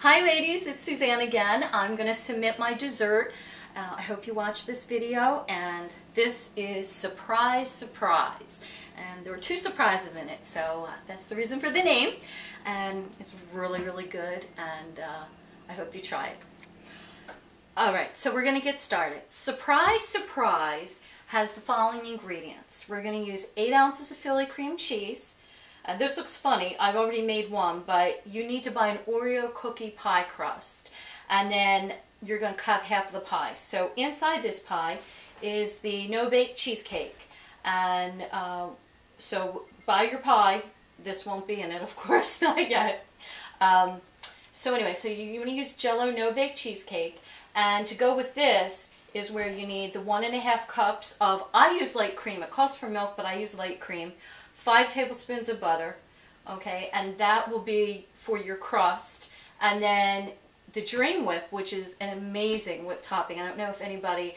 Hi ladies, it's Suzanne again. I'm going to submit my dessert. I hope you watch this video, and this is surprise, surprise. And there were two surprises in it, so that's the reason for the name. And it's really, really good, and I hope you try it. Alright, so we're going to get started. Surprise, surprise has the following ingredients. We're going to use 8 ounces of Philly cream cheese. This looks funny, I've already made one, but you need to buy an Oreo cookie pie crust. And then you're going to cut half of the pie. So inside this pie is the no-bake cheesecake. And so buy your pie. This won't be in it, of course, not yet. So anyway, so you want to use Jell-O no-bake cheesecake. And to go with this is where you need the 1.5 cups of, I use light cream. It calls for milk, but I use light cream. 5 tablespoons of butter, okay, and that will be for your crust. And then the Dream Whip, which is an amazing whip topping. I don't know if anybody,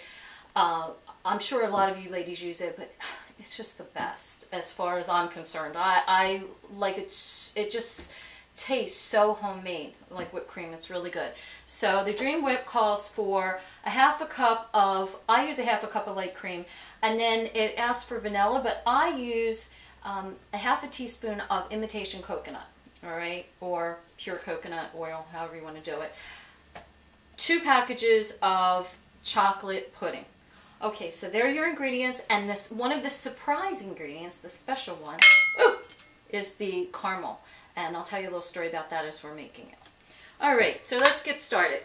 I'm sure a lot of you ladies use it, but it's just the best as far as I'm concerned. I like it. It just tastes so homemade, like whipped cream. It's really good. So the Dream Whip calls for a 1/2 cup of, I use a 1/2 cup of light cream, and then it asks for vanilla, but I use a 1/2 teaspoon of imitation coconut, all right, or pure coconut oil, however you want to do it. 2 packages of chocolate pudding. Okay, so there are your ingredients, and this one of the surprise ingredients, the special one, is the caramel, and I'll tell you a little story about that as we're making it. All right, so let's get started.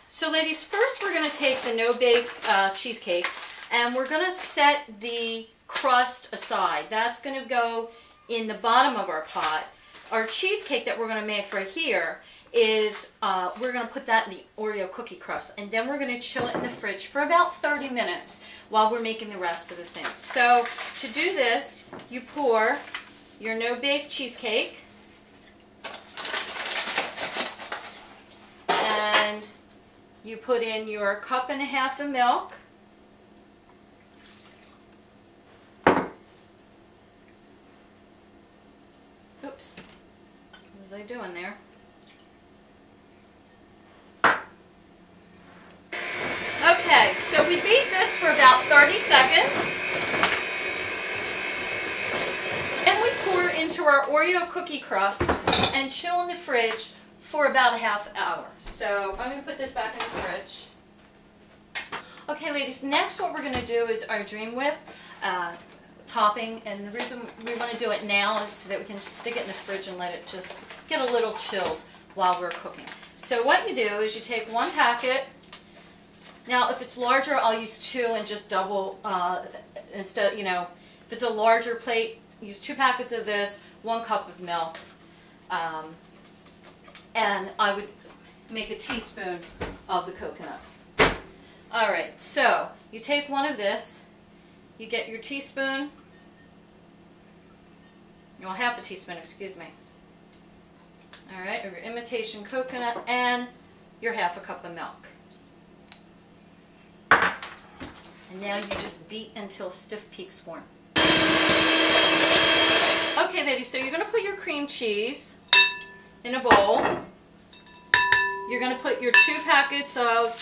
So ladies, first we're going to take the no-bake cheesecake, and we're going to set the crust aside. That's going to go in the bottom of our pot. Our cheesecake that we're going to make for here is, we're going to put that in the Oreo cookie crust, and then we're going to chill it in the fridge for about 30 minutes while we're making the rest of the things. So to do this, you pour your no-bake cheesecake, and you put in your 1.5 cups of milk, oops, what was I doing there? Okay, so we beat this for about 30 seconds. Then we pour into our Oreo cookie crust and chill in the fridge for about a 1/2 hour. So I'm going to put this back in the fridge. Okay ladies, next what we're going to do is our Dream Whip topping, and the reason we want to do it now is so that we can just stick it in the fridge and let it just get a little chilled while we're cooking. So what you do is you take 1 packet. Now if it's larger, I'll use 2 and just double, instead, you know, if it's a larger plate, use 2 packets of this, 1 cup of milk, and I would make a teaspoon of the coconut. Alright, so you take 1 of this, you get your teaspoon, well, 1/2 teaspoon, excuse me. Alright, of your imitation coconut, and your 1/2 cup of milk. And now you just beat until stiff peaks form. Okay ladies, so you're going to put your cream cheese in a bowl. You're going to put your 2 packets of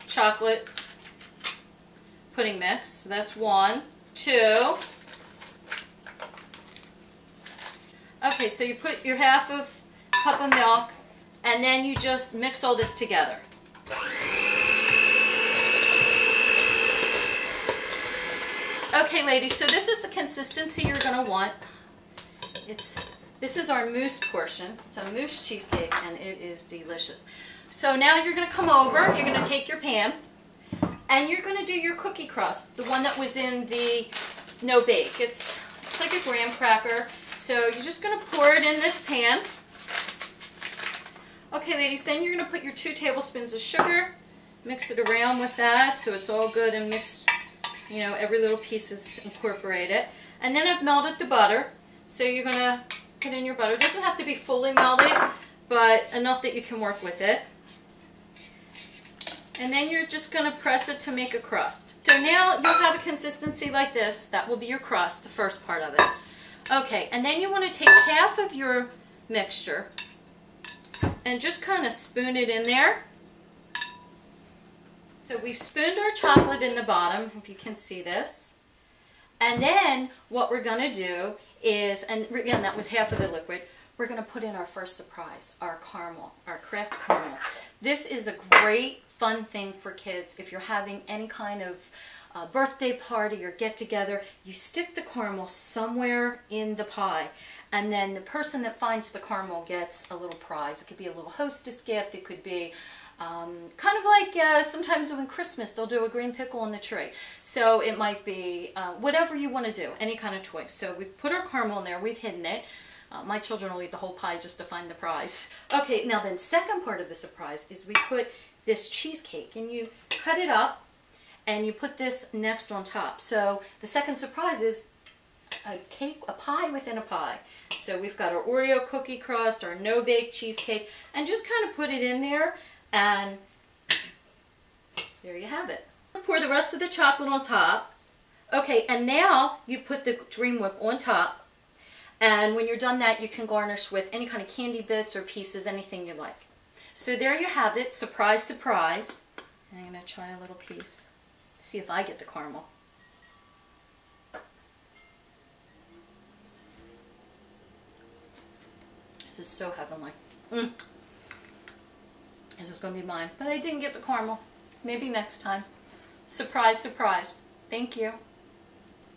chocolate pudding mix. So that's 1, 2. Okay, so you put your 1/2 cup of milk, and then you just mix all this together. Okay ladies, so this is the consistency you're going to want. This is our mousse portion. It's a mousse cheesecake, and it is delicious. So now you're going to come over, you're going to take your pan, and you're going to do your cookie crust, the one that was in the no-bake. It's like a graham cracker. So you're just going to pour it in this pan. Okay ladies, then you're going to put your 2 tablespoons of sugar, mix it around with that so it's all good and mixed, you know, every little piece is incorporated. And then I've melted the butter, so you're going to put in your butter. It doesn't have to be fully melted, but enough that you can work with it. And then you're just going to press it to make a crust. So now you'll have a consistency like this. That will be your crust, the first part of it. Okay, and then you want to take half of your mixture and just kind of spoon it in there. So we've spooned our chocolate in the bottom, if you can see this. And then what we're going to do is, and again, that was half of the liquid, we're going to put in our first surprise, our caramel, our craft caramel. This is a great fun thing for kids. If you're having any kind of birthday party or get together, you stick the caramel somewhere in the pie, and then the person that finds the caramel gets a little prize. It could be a little hostess gift. It could be kind of like sometimes when Christmas they'll do a green pickle on the tree. So it might be whatever you want to do, any kind of toy. So we've put our caramel in there, we've hidden it. My children will eat the whole pie just to find the prize. Okay, now the second part of the surprise is we put this cheesecake, and you cut it up and you put this next on top. So the second surprise is a cake, a pie within a pie. So we've got our Oreo cookie crust, our no-bake cheesecake, and just kind of put it in there, and there you have it. Pour the rest of the chocolate on top. Okay, and now you put the Dream Whip on top, and when you're done that, you can garnish with any kind of candy bits or pieces, anything you like. So there you have it, surprise, surprise. And I'm going to try a little piece, see if I get the caramel. This is so heavenly. This is going to be mine, but I didn't get the caramel. Maybe next time. Surprise, surprise. Thank you.